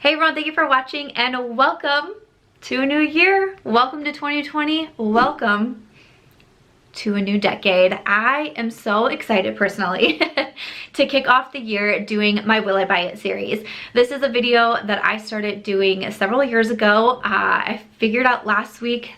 Hey everyone, thank you for watching and welcome to a new year. Welcome to 2020. Welcome to a new decade. I am so excited personally to kick off the year doing my Will I Buy It series. This is a video that I started doing several years ago. I figured out last week's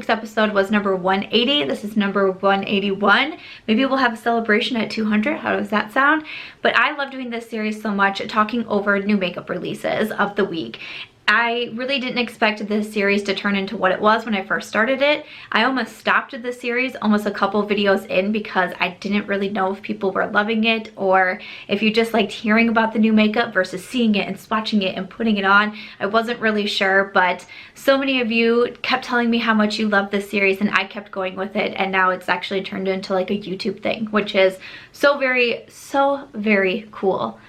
episode was number 180. This is number 181. Maybe we'll have a celebration at 200. How does that sound? But I love doing this series so much, talking over new makeup releases of the week. I really didn't expect this series to turn into what it was when I first started it. I almost stopped this series almost a couple videos in because I didn't really know if people were loving it or if you just liked hearing about the new makeup versus seeing it and swatching it and putting it on. I wasn't really sure, but so many of you kept telling me how much you love this series and I kept going with it, and now it's actually turned into like a YouTube thing, which is so very cool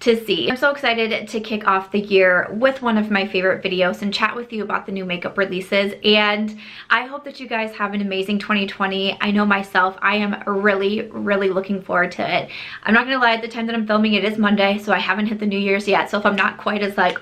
to see. I'm so excited to kick off the year with one of my favorite videos and chat with you about the new makeup releases, and I hope that you guys have an amazing 2020. I know myself, I am really looking forward to it. I'm not gonna lie, at the time that I'm filming it is Monday, so I haven't hit the New Year's yet, so if I'm not quite as like,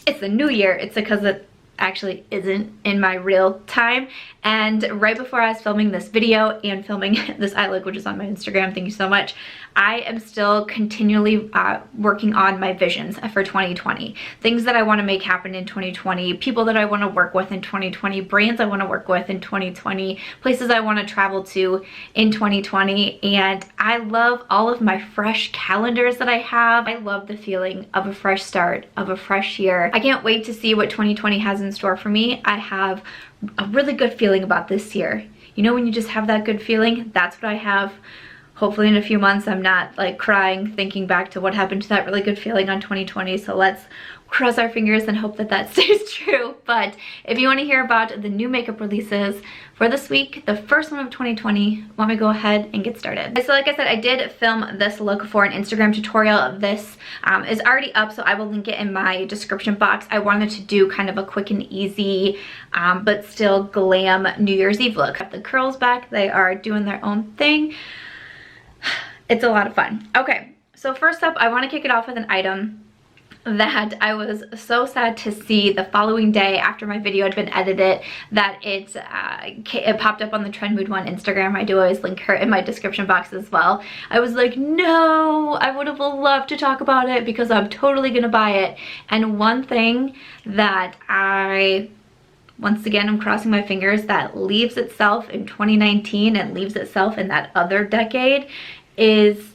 it's the New Year, it's because it actually isn't in my real time. And right before I was filming this video and filming this eye look, which is on my Instagram, thank you so much, I am still continually working on my visions for 2020. Things that I want to make happen in 2020, people that I want to work with in 2020, brands I want to work with in 2020, places I want to travel to in 2020. And I love all of my fresh calendars that I have. I love the feeling of a fresh start, of a fresh year. I can't wait to see what 2020 has in store for me. I have a really good feeling about this year. You know when you just have that good feeling? That's what I have. Hopefully in a few months I'm not like crying thinking back to what happened to that really good feeling on 2020. So let's cross our fingers and hope that that stays true. But if you want to hear about the new makeup releases for this week, the first one of 2020, want me to go ahead and get started. So like I said, I did film this look for an Instagram tutorial. This is already up, so I will link it in my description box. I wanted to do kind of a quick and easy but still glam New Year's Eve look. Got the curls back, they are doing their own thing. It's a lot of fun. Okay, so first up, I want to kick it off with an item that I was so sad to see the following day after my video had been edited, that it popped up on the Trend Mood One Instagram. I do always link her in my description box as well. I was like, no, I would have loved to talk about it because I'm totally gonna buy it. And one thing that once again, I'm crossing my fingers, that leaves itself in 2019 and leaves itself in that other decade, is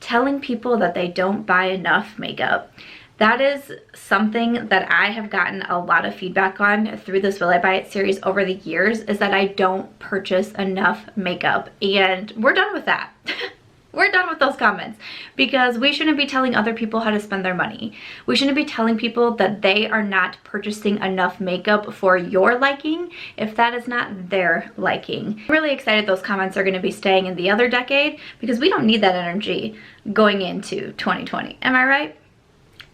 telling people that they don't buy enough makeup. That is something that I have gotten a lot of feedback on through this Will I Buy It series over the years, is that I don't purchase enough makeup, and we're done with that. We're done with those comments, because we shouldn't be telling other people how to spend their money. We shouldn't be telling people that they are not purchasing enough makeup for your liking if that is not their liking. I'm really excited those comments are going to be staying in the other decade, because we don't need that energy going into 2020. Am I right?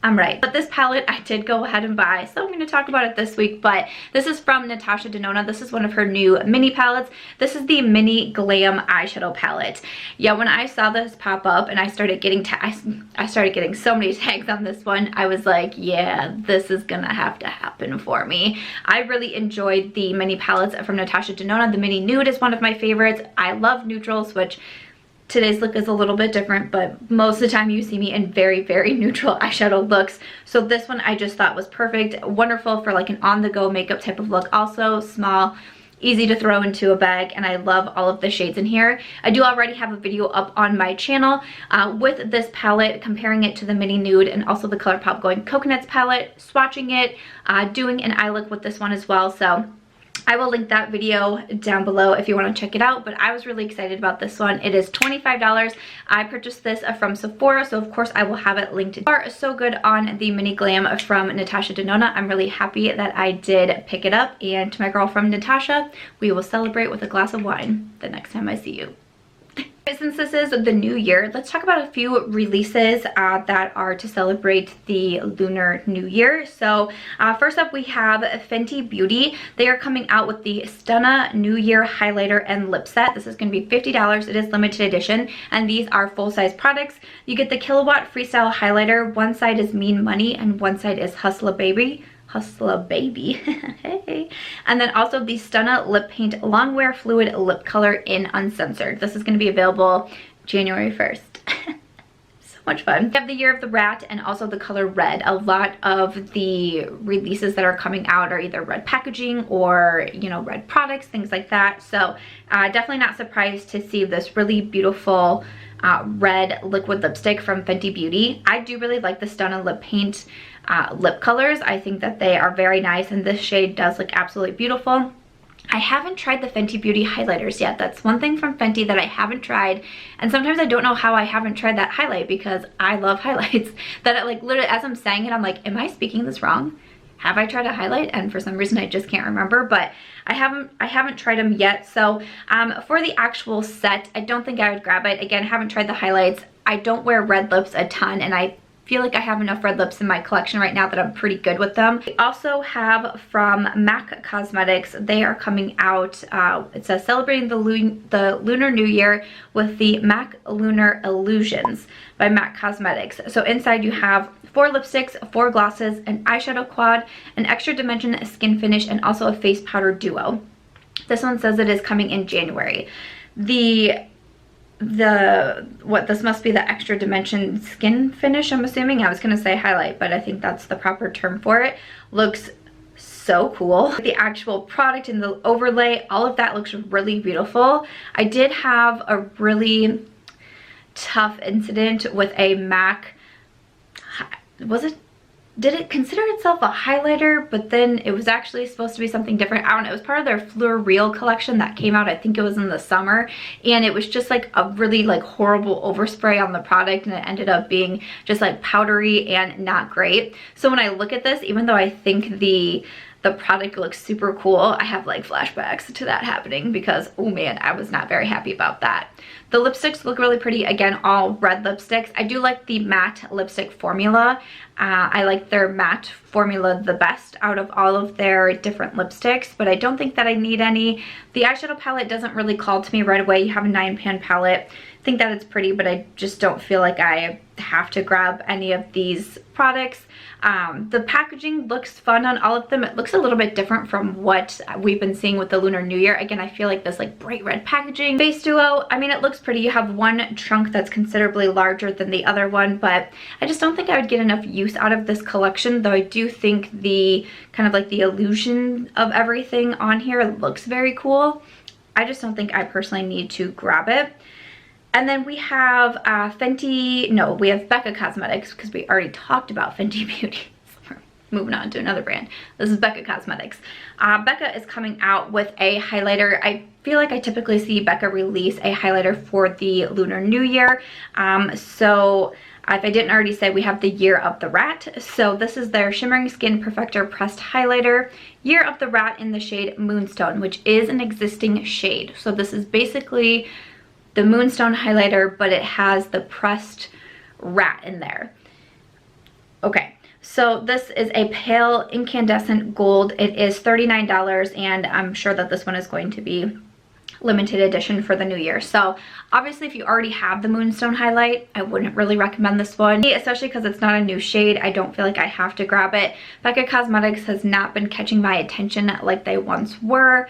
I'm right. But this palette I did go ahead and buy, so I'm going to talk about it this week. But this is from Natasha Denona. This is one of her new mini palettes. This is the Mini Glam eyeshadow palette. Yeah, when I saw this pop up and I started getting so many tags on this one, I was like, yeah, this is gonna have to happen for me. I really enjoyed the mini palettes from Natasha Denona. The Mini Nude is one of my favorites. I love neutrals, which today's look is a little bit different, but most of the time you see me in very neutral eyeshadow looks. So this one I just thought was perfect. Wonderful for like an on-the-go makeup type of look. Also small, easy to throw into a bag, and I love all of the shades in here. I do already have a video up on my channel with this palette, comparing it to the Mini Nude and also the ColourPop Going Coconuts palette, swatching it, doing an eye look with this one as well. So I will link that video down below if you want to check it out, but I was really excited about this one. It is $25. I purchased this from Sephora, so of course I will have it linked. Are so good on the Mini Glam from Natasha Denona. I'm really happy that I did pick it up, and to my girl from Natasha, we will celebrate with a glass of wine the next time I see you. Since this is the new year, let's talk about a few releases that are to celebrate the Lunar New Year. So first up, we have Fenty Beauty. They are coming out with the Stunna New Year highlighter and lip set. This is going to be $50. It is limited edition, and these are full-size products. You get the Kilowatt Freestyle highlighter. One side is Mean Money and one side is Hustla Baby. Hey. And then also the Stunna Lip Paint Longwear Fluid Lip Color in Uncensored. This is going to be available January 1st. So much fun. We have the Year of the Rat and also the color Red. A lot of the releases that are coming out are either red packaging or, you know, red products, things like that. So definitely not surprised to see this really beautiful red liquid lipstick from Fenty Beauty. I do really like the Stunna Lip Paint lip colors. I think that they are very nice, and this shade does look absolutely beautiful. I haven't tried the Fenty Beauty highlighters yet. That's one thing from Fenty that I haven't tried, and sometimes I don't know how I haven't tried that highlight because I love highlights. That like literally as I'm saying it, I'm like, am I speaking this wrong? Have I tried a highlight? And for some reason I just can't remember, but I haven't tried them yet. So for the actual set, I don't think I would grab it. Again, I haven't tried the highlights. I don't wear red lips a ton, and I feel like I have enough red lips in my collection right now that I'm pretty good with them. We also have from MAC Cosmetics. They are coming out, it says celebrating the Lunar New Year with the MAC Lunar Illusions by MAC Cosmetics. So inside you have 4 lipsticks, 4 glosses, an eyeshadow quad, an extra dimension skin finish, and also a face powder duo. This one says it is coming in January. This must be the extra dimension skin finish, I'm assuming. I was gonna say highlight, but I think that's the proper term for it. Looks so cool. The actual product and the overlay, all of that looks really beautiful. I did have a really tough incident with a MAC, did it consider itself a highlighter, but then it was actually supposed to be something different? I don't know. It was part of their Fleur Real collection that came out, I think it was in the summer, and it was just like a really like horrible overspray on the product, and it ended up being just like powdery and not great. So when I look at this, even though I think the product looks super cool, I have like flashbacks to that happening because, oh man, I was not very happy about that. The lipsticks look really pretty. Again, all red lipsticks. I do like the matte lipstick formula. I like their matte formula the best out of all of their different lipsticks, but I don't think that I need any. The eyeshadow palette doesn't really call to me right away. You have a 9-pan palette. I think that it's pretty, but I just don't feel like I have to grab any of these products. The packaging looks fun on all of them. It looks a little bit different from what we've been seeing with the Lunar New Year. Again, I feel like this like bright red packaging. Face duo, I mean, it looks pretty. You have one trunk that's considerably larger than the other one, but I just don't think I would get enough use out of this collection, though I do think the kind of like the illusion of everything on here looks very cool. I just don't think I personally need to grab it. And then we have we have Becca Cosmetics, because we already talked about Fenty Beauty. So we're moving on to another brand. This is Becca Cosmetics. Becca is coming out with a highlighter. I feel like I typically see Becca release a highlighter for the Lunar New Year. So if I didn't already say, we have the Year of the Rat. So this is their Shimmering Skin Perfector Pressed Highlighter. Year of the Rat in the shade Moonstone, which is an existing shade. So this is basically the Moonstone highlighter, but it has the pressed rat in there. Okay, so this is a pale incandescent gold. It is $39, and I'm sure that this one is going to be limited edition for the new year. So obviously if you already have the Moonstone highlight, I wouldn't really recommend this one, especially because it's not a new shade. I don't feel like I have to grab it. Becca Cosmetics has not been catching my attention like they once were.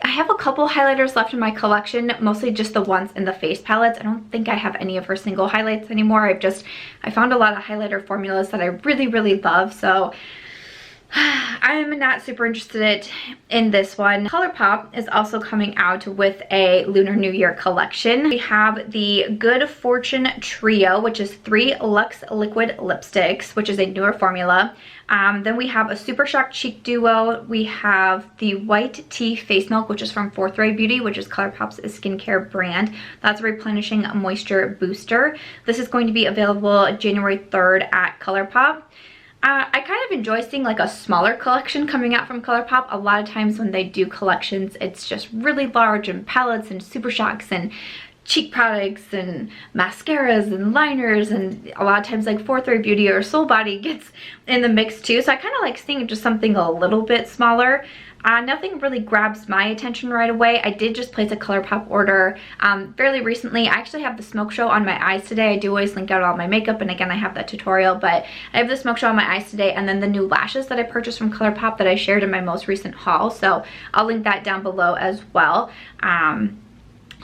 I have a couple highlighters left in my collection, mostly just the ones in the face palettes. I don't think I have any of her single highlights anymore. I found a lot of highlighter formulas that I really, really love, so I'm not super interested in this one. ColourPop is also coming out with a Lunar New Year collection. We have the Good Fortune Trio, which is 3 Luxe Liquid Lipsticks, which is a newer formula. Then we have a Super Shock Cheek Duo. We have the White Tea Face Milk, which is from Forthright Beauty, which is ColourPop's skincare brand. That's a replenishing moisture booster. This is going to be available January 3rd at ColourPop. I kind of enjoy seeing like a smaller collection coming out from ColourPop. A lot of times when they do collections, it's just really large, and palettes and super shocks and cheek products and mascaras and liners, and a lot of times like 4-3 Beauty or Soul Body gets in the mix too. So I kind of like seeing just something a little bit smaller. Nothing really grabs my attention right away. I did just place a ColourPop order fairly recently. I actually have the Smoke Show on my eyes today. I do always link out all my makeup, and again, I have that tutorial, but I have the Smoke Show on my eyes today, and then the new lashes that I purchased from ColourPop that I shared in my most recent haul. So I'll link that down below as well.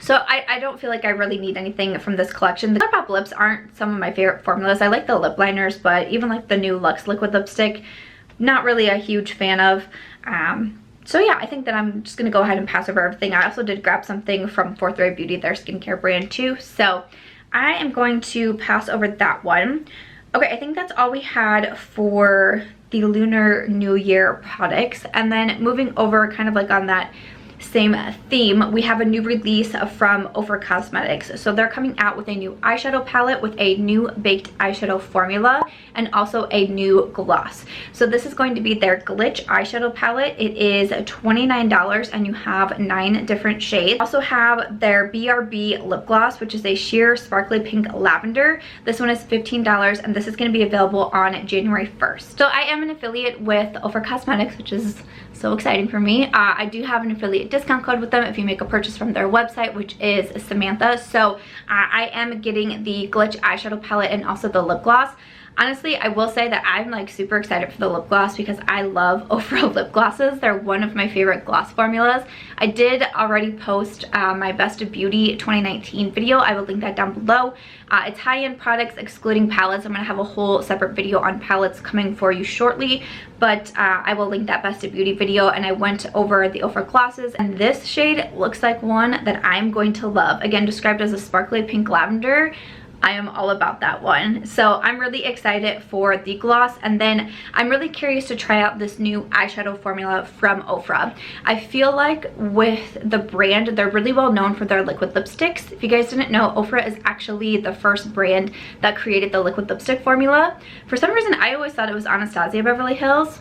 So I don't feel like I really need anything from this collection. The ColourPop lips aren't some of my favorite formulas. I like the lip liners, but even like the new Luxe liquid lipstick, not really a huge fan of. So yeah, I think that I'm just gonna go ahead and pass over everything. I also did grab something from 4-3 Beauty, their skincare brand too. So I am going to pass over that one. Okay, I think that's all we had for the Lunar New Year products. And then moving over kind of like on that same theme, we have a new release from Ofra Cosmetics. So they're coming out with a new eyeshadow palette with a new baked eyeshadow formula and also a new gloss. So this is going to be their Glitch eyeshadow palette. It is $29 and you have 9 different shades. Also have their BRB lip gloss, which is a sheer sparkly pink lavender. This one is $15 and this is going to be available on January 1st. So I am an affiliate with Ofra Cosmetics, which is so exciting for me. I do have an affiliate discount code with them if you make a purchase from their website, which is Samantha. So I am getting the Glitch eyeshadow palette and also the lip gloss. Honestly, I will say that I'm like super excited for the lip gloss because I love Ofra lip glosses. They're one of my favorite gloss formulas. I did already post my Best of Beauty 2019 video. I will link that down below. It's high-end products excluding palettes. I'm going to have a whole separate video on palettes coming for you shortly, but I will link that Best of Beauty video, and I went over the Ofra glosses, and this shade looks like one that I'm going to love. Again, described as a sparkly pink lavender. I am all about that one. So I'm really excited for the gloss, and then I'm really curious to try out this new eyeshadow formula from Ofra. I feel like with the brand, they're really well known for their liquid lipsticks. If you guys didn't know, Ofra is actually the first brand that created the liquid lipstick formula. For some reason, I always thought it was Anastasia Beverly Hills.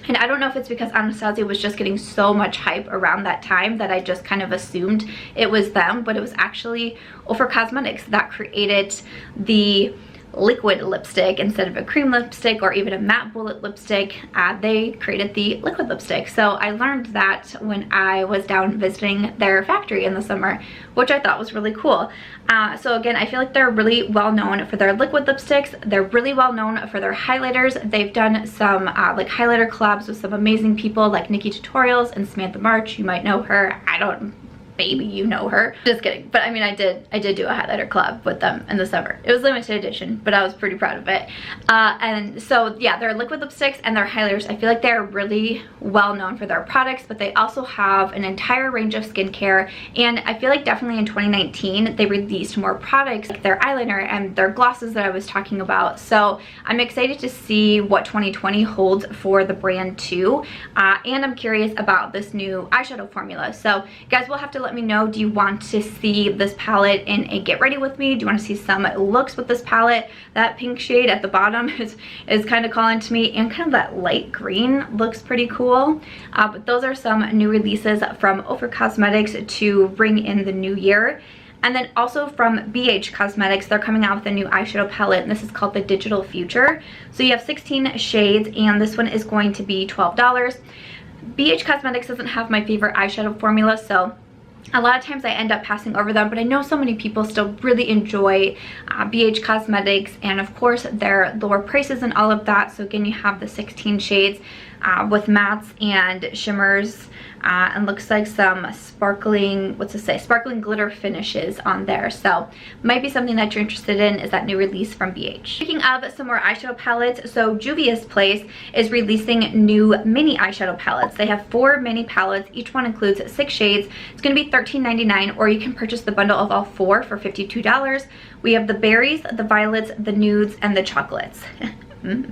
And I don't know if it's because Anastasia was just getting so much hype around that time that I just kind of assumed it was them, but it was actually Ofra Cosmetics that created the liquid lipstick instead of a cream lipstick or even a matte bullet lipstick. They created the liquid lipstick. So I learned that when I was down visiting their factory in the summer, which I thought was really cool. So again, I feel like they're really well known for their liquid lipsticks. They're really well known for their highlighters. They've done some like highlighter collabs with some amazing people like Nikki Tutorials and Samantha March. You might know her. Maybe you know her. Just kidding. But I mean, I did do a highlighter collab with them in the summer. It was limited edition, but I was pretty proud of it. And so yeah, their liquid lipsticks and their highlighters, I feel like they're really well known for their products, but they also have an entire range of skincare. And I feel like definitely in 2019, they released more products like their eyeliner and their glosses that I was talking about. So I'm excited to see what 2020 holds for the brand too. And I'm curious about this new eyeshadow formula. So guys, we'll have to let me know, do you want to see this palette in a get ready with me? Do you want to see some looks with this palette? That pink shade at the bottom is kind of calling to me, and kind of that light green looks pretty cool. But those are some new releases from Ofra Cosmetics to bring in the new year. And then also from BH Cosmetics, they're coming out with a new eyeshadow palette, and this is called the Digital Future. So you have 16 shades, and this one is going to be $12. BH Cosmetics doesn't have my favorite eyeshadow formula, so a lot of times I end up passing over them, but I know so many people still really enjoy BH Cosmetics, and of course their lower prices and all of that. So again, you have the 16 shades with mattes and shimmers, and looks like some sparkling, what's it say, sparkling glitter finishes on there. So might be something that you're interested in, is that new release from BH. Speaking of some more eyeshadow palettes, so Juvia's place is releasing new mini eyeshadow palettes. They have 4 mini palettes. Each one includes 6 shades. It's going to be $13.99, or you can purchase the bundle of all 4 for $52. We have the berries, the violets, the nudes, and the chocolates.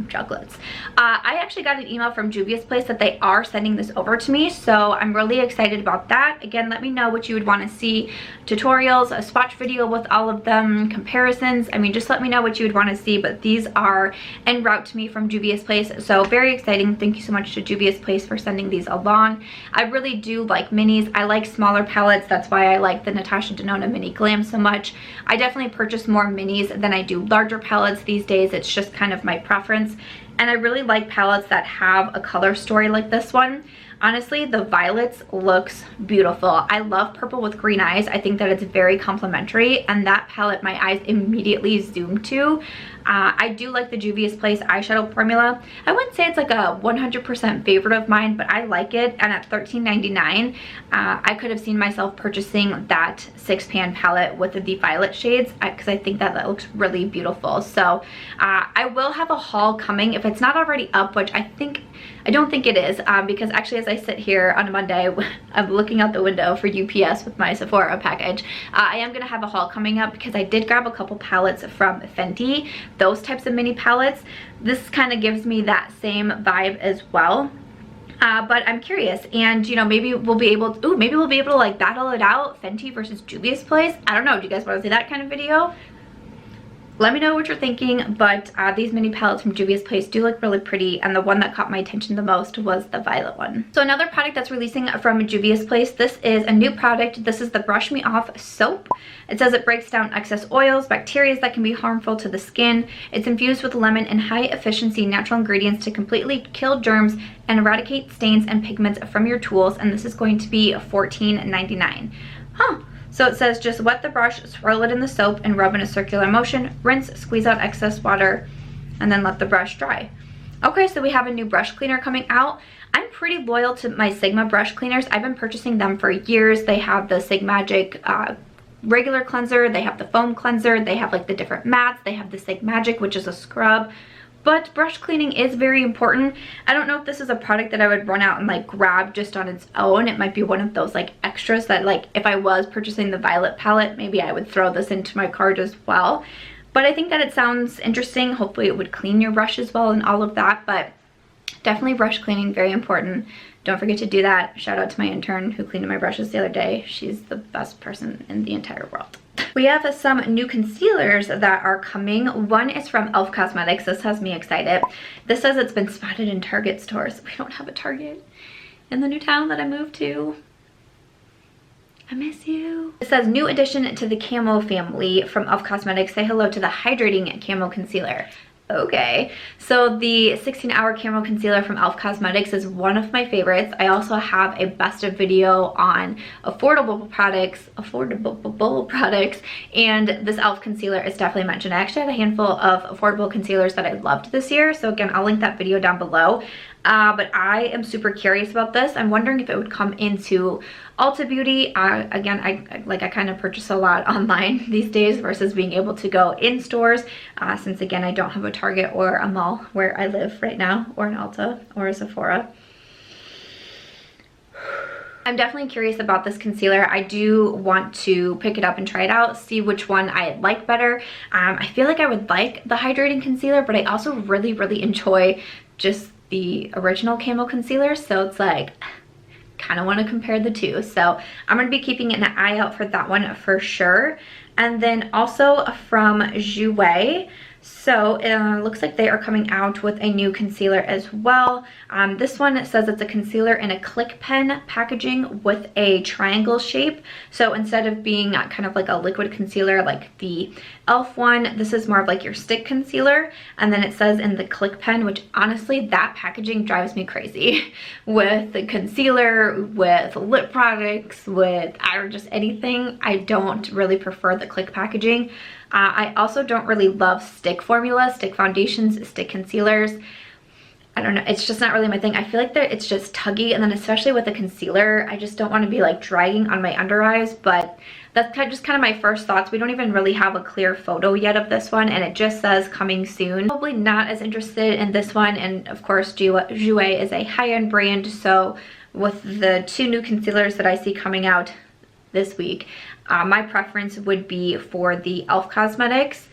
chocolates. I actually got an email from Juvia's place that they are sending this over to me, so I'm really excited about that. Again, let me know what you would want to see, tutorials, a swatch video with all of them, comparisons. I mean, just let me know what you would want to see, but these are en route to me from Juvia's place, so very exciting. Thank you so much to Juvia's place for sending these along. I really do like minis. I like smaller palettes. That's why I like the Natasha Denona Mini Glam so much. I definitely purchase more minis than I do larger palettes these days. It's just kind of my preference, and I really like palettes that have a color story like this one. Honestly, the violets looks beautiful. I love purple with green eyes. I think that it's very complimentary, and that palette my eyes immediately zoomed to. I do like the Juvia's Place eyeshadow formula. I wouldn't say it's like a 100% favorite of mine, but I like it, and at $13.99, I could have seen myself purchasing that 6-pan palette with the violet shades because I think that that looks really beautiful. So I will have a haul coming if it's not already up, which I don't think it is, because actually as I sit here on a Monday, I'm looking out the window for UPS with my Sephora package. I am going to have a haul coming up because I did grab a couple palettes from Fenty, those types of mini palettes. This kind of gives me that same vibe as well. But I'm curious, and you know, maybe we'll be able to like battle it out, Fenty versus Juvia's Place. I don't know, do you guys want to see that kind of video? Let me know what you're thinking, but these mini palettes from Juvia's Place do look really pretty, and the one that caught my attention the most was the violet one. So another product that's releasing from Juvia's Place, this is a new product. This is the Brush Me Off soap. It says it breaks down excess oils, bacteria that can be harmful to the skin. It's infused with lemon and high efficiency natural ingredients to completely kill germs and eradicate stains and pigments from your tools, and this is going to be $14.99. Huh. So it says just wet the brush, swirl it in the soap, and rub in a circular motion. Rinse, squeeze out excess water, and then let the brush dry. Okay, so we have a new brush cleaner coming out. I'm pretty loyal to my Sigma brush cleaners. I've been purchasing them for years. They have the Sigmagic regular cleanser. They have the foam cleanser. They have like the different mattes. They have the Sigmagic, which is a scrub. But brush cleaning is very important. I don't know if this is a product that I would run out and like grab just on its own. It might be one of those like extras that like if I was purchasing the violet palette, maybe I would throw this into my cart as well. But I think that it sounds interesting. Hopefully it would clean your brush as well and all of that. But definitely brush cleaning, very important. Don't forget to do that. Shout out to my intern who cleaned my brushes the other day. She's the best person in the entire world. We have some new concealers that are coming. One is from Ofra Cosmetics. This has me excited. This says it's been spotted in Target stores. We don't have a Target in the new town that I moved to. I miss you. It says new addition to the Camo family from Ofra Cosmetics. Say hello to the Hydrating Camo Concealer. Okay, so the 16-hour camo concealer from Ofra Cosmetics is one of my favorites. I also have a best of video on affordable products, and this Ofra concealer is definitely mentioned. I actually had a handful of affordable concealers that I loved this year, so again, I'll link that video down below. But I am super curious about this. I'm wondering if it would come into Ulta Beauty. Again, I kind of purchase a lot online these days versus being able to go in stores, since again I don't have a Target or a mall where I live right now, or an Ulta or a Sephora. I'm definitely curious about this concealer. I do want to pick it up and try it out, see which one I like better. I feel like I would like the Hydrating Concealer, but I also really enjoy just the original Camo Concealer, so it's like kind of want to compare the two. So I'm going to be keeping an eye out for that one for sure. And then also from Jouer, so it looks like they are coming out with a new concealer as well. This one says it's a concealer in a click pen packaging with a triangle shape. So instead of being kind of like a liquid concealer like the e.l.f. one, this is more of like your stick concealer. And then it says in the click pen, which honestly that packaging drives me crazy. With the concealer, with lip products, with just anything, I don't really prefer the click packaging. I also don't really love stick formula, stick foundations, stick concealers. I don't know, it's just not really my thing. I feel like it's just tuggy, and then especially with a concealer, I just don't want to be like dragging on my under eyes. But that's just kind of my first thoughts. We don't even really have a clear photo yet of this one, and it just says coming soon. Probably not as interested in this one, and of course Jouer is a high-end brand, so with the two new concealers that I see coming out this week, my preference would be for the Ofra Cosmetics.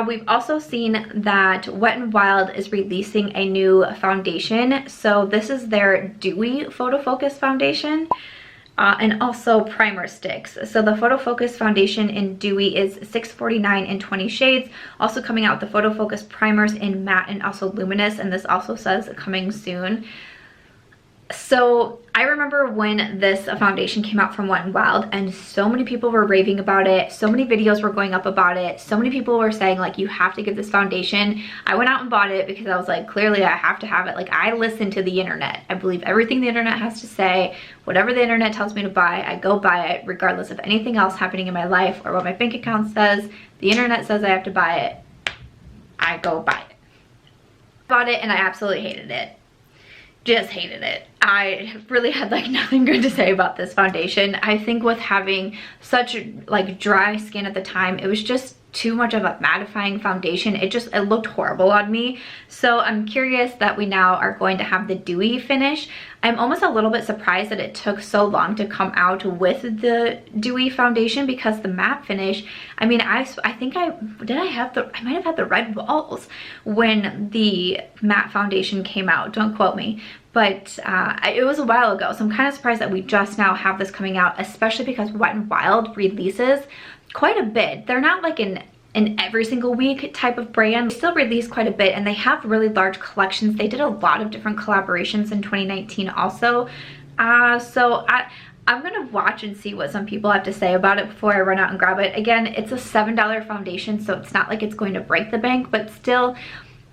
We've also seen that Wet n Wild is releasing a new foundation. So this is their Dewy Photo Focus Foundation. And also primer sticks. So the Photo Focus foundation in Dewy is $6.49 in 20 shades. Also coming out with the Photo Focus primers in matte and also luminous, and this also says coming soon. So I remember when this foundation came out from Wet n Wild, and so many people were raving about it. So many videos were going up about it. So many people were saying like, you have to get this foundation. I went out and bought it because I was like, clearly I have to have it. Like, I listen to the internet. I believe everything the internet has to say. Whatever the internet tells me to buy, I go buy it regardless of anything else happening in my life or what my bank account says. The internet says I have to buy it. I go buy it. Bought it and I absolutely hated it. Just hated it. I really had like nothing good to say about this foundation. I think with having such like dry skin at the time, it was just too much of a mattifying foundation. It looked horrible on me. So I'm curious that we now are going to have the dewy finish. I'm almost a little bit surprised that it took so long to come out with the dewy foundation, because the matte finish, I mean, I think I might have had the red walls when the matte foundation came out. Don't quote me. But it was a while ago, so I'm kind of surprised that we just now have this coming out, especially because Wet n Wild releases quite a bit. They're not like an every single week type of brand. They still release quite a bit, and they have really large collections. They did a lot of different collaborations in 2019 also. So I'm gonna watch and see what some people have to say about it before I run out and grab it. Again, it's a $7 foundation, so it's not like it's going to break the bank, but still,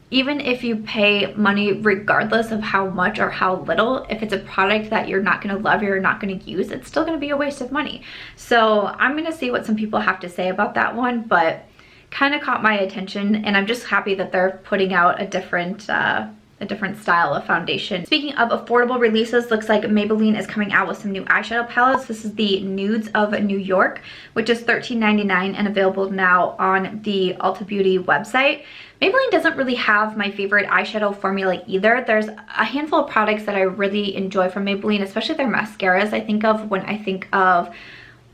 even if you pay money regardless of how much or how little, if it's a product that you're not going to love or you're not going to use, it's still going to be a waste of money. So I'm going to see what some people have to say about that one, but kind of caught my attention, and I'm just happy that they're putting out a different style of foundation. Speaking of affordable releases, looks like Maybelline is coming out with some new eyeshadow palettes. This is the Nudes of New York, which is $13.99 and available now on the Ulta Beauty website. Maybelline doesn't really have my favorite eyeshadow formula either. There's a handful of products that I really enjoy from Maybelline, especially their mascaras I think of when I think of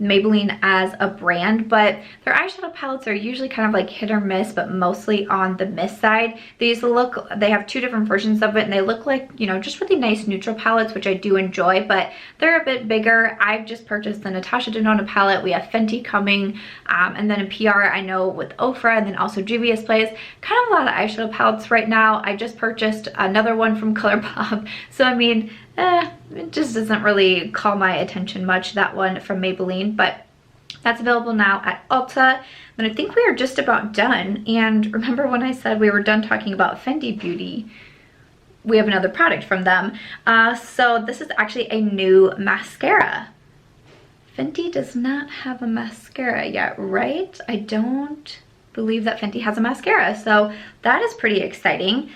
Maybelline as a brand, but their eyeshadow palettes are usually kind of like hit or miss, but mostly on the miss side. They have two different versions of it, and they look like, you know, just really nice neutral palettes, which I do enjoy, but they're a bit bigger. I've just purchased the Natasha Denona palette. We have Fenty coming, and then in PR I know with Ofra, and then also Juvia's place. Kind of a lot of eyeshadow palettes right now. I just purchased another one from ColourPop, so I mean, it just doesn't really call my attention much, that one from Maybelline, but that's available now at Ulta. Then I think we are just about done, and remember when I said we were done talking about Fenty Beauty? We have another product from them. So this is actually a new mascara. Fenty does not have a mascara yet, right? I don't believe that Fenty has a mascara, so that is pretty exciting.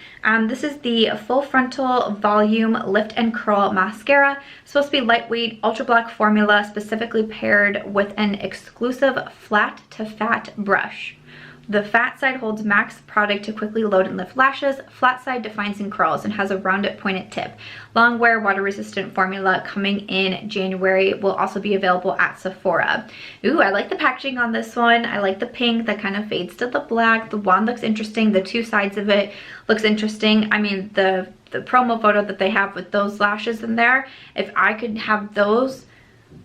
This is the Full Frontal Volume Lift and Curl Mascara. It's supposed to be lightweight, ultra black formula, specifically paired with an exclusive flat to fat brush. The fat side holds max product to quickly load and lift lashes. Flat side defines and curls and has a rounded pointed tip. Long wear water resistant formula coming in January, will also be available at Sephora. Ooh, I like the packaging on this one. I like the pink that kind of fades to the black. The wand looks interesting. The two sides of it looks interesting. I mean, the promo photo that they have with those lashes in there, if I could have those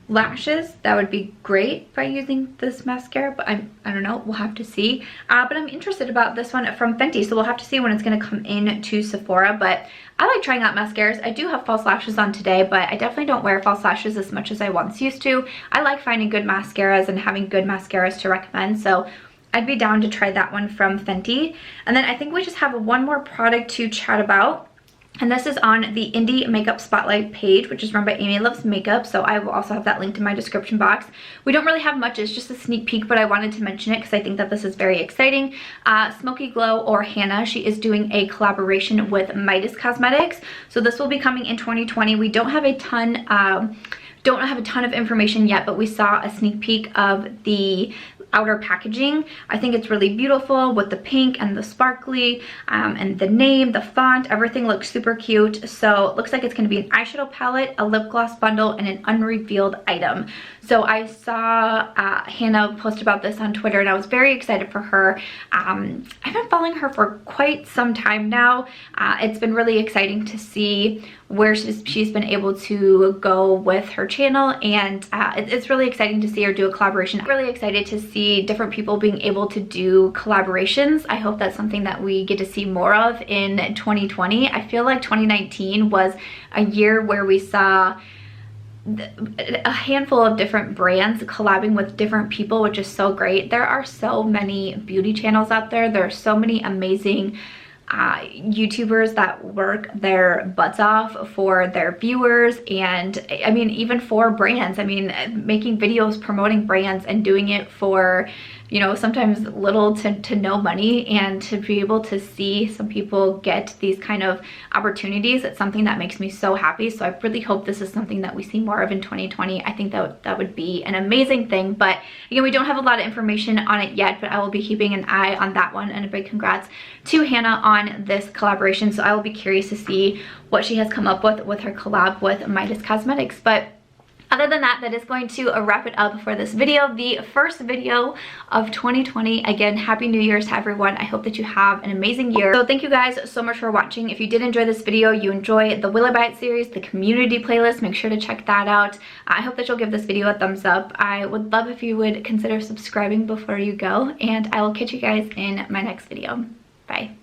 lashes, that would be great by using this mascara, but I don't know, we'll have to see. But I'm interested about this one from Fenty, so we'll have to see when it's going to come in to Sephora. But I like trying out mascaras. I do have false lashes on today, but I definitely don't wear false lashes as much as I once used to. I like finding good mascaras and having good mascaras to recommend, so I'd be down to try that one from Fenty. And then I think we just have one more product to chat about. And this is on the IndieMakeup Spotlight page, which is run by Amy Loves Makeup, so I will also have that linked in my description box. We don't really have much, it's just a sneak peek, but I wanted to mention it because I think that this is very exciting. Smoky Glow, or Hannah, she is doing a collaboration with Midas Cosmetics, so this will be coming in 2020. We don't have a ton of information yet, but we saw a sneak peek of the outer packaging. I think it's really beautiful with the pink and the sparkly and the name, the font, everything looks super cute. So it looks like it's going to be an eyeshadow palette, a lip gloss bundle, and an unrevealed item. So I saw Hannah post about this on Twitter and I was very excited for her. I've been following her for quite some time now. It's been really exciting to see where she's been able to go with her channel, and it's really exciting to see her do a collaboration. I'm really excited to see different people being able to do collaborations. I hope that's something that we get to see more of in 2020. I feel like 2019 was a year where we saw a handful of different brands collabing with different people, which is so great. There are so many beauty channels out there. There are so many amazing YouTubers that work their butts off for their viewers, and I mean even for brands. I mean, making videos promoting brands and doing it for, you know, sometimes little to no money, and to be able to see some people get these kind of opportunities, it's something that makes me so happy. So I really hope this is something that we see more of in 2020. I think that would be an amazing thing. But again, we don't have a lot of information on it yet, but I will be keeping an eye on that one, and a big congrats to Hannah on this collaboration. So I will be curious to see what she has come up with her collab with Midas Cosmetics. But other than that, that is going to wrap it up for this video, the first video of 2020. Again, Happy New Year's to everyone. I hope that you have an amazing year. So thank you guys so much for watching. If you did enjoy this video, you enjoy the Will I Buy It series, the community playlist, make sure to check that out. I hope that you'll give this video a thumbs up. I would love if you would consider subscribing before you go, and I will catch you guys in my next video. Bye.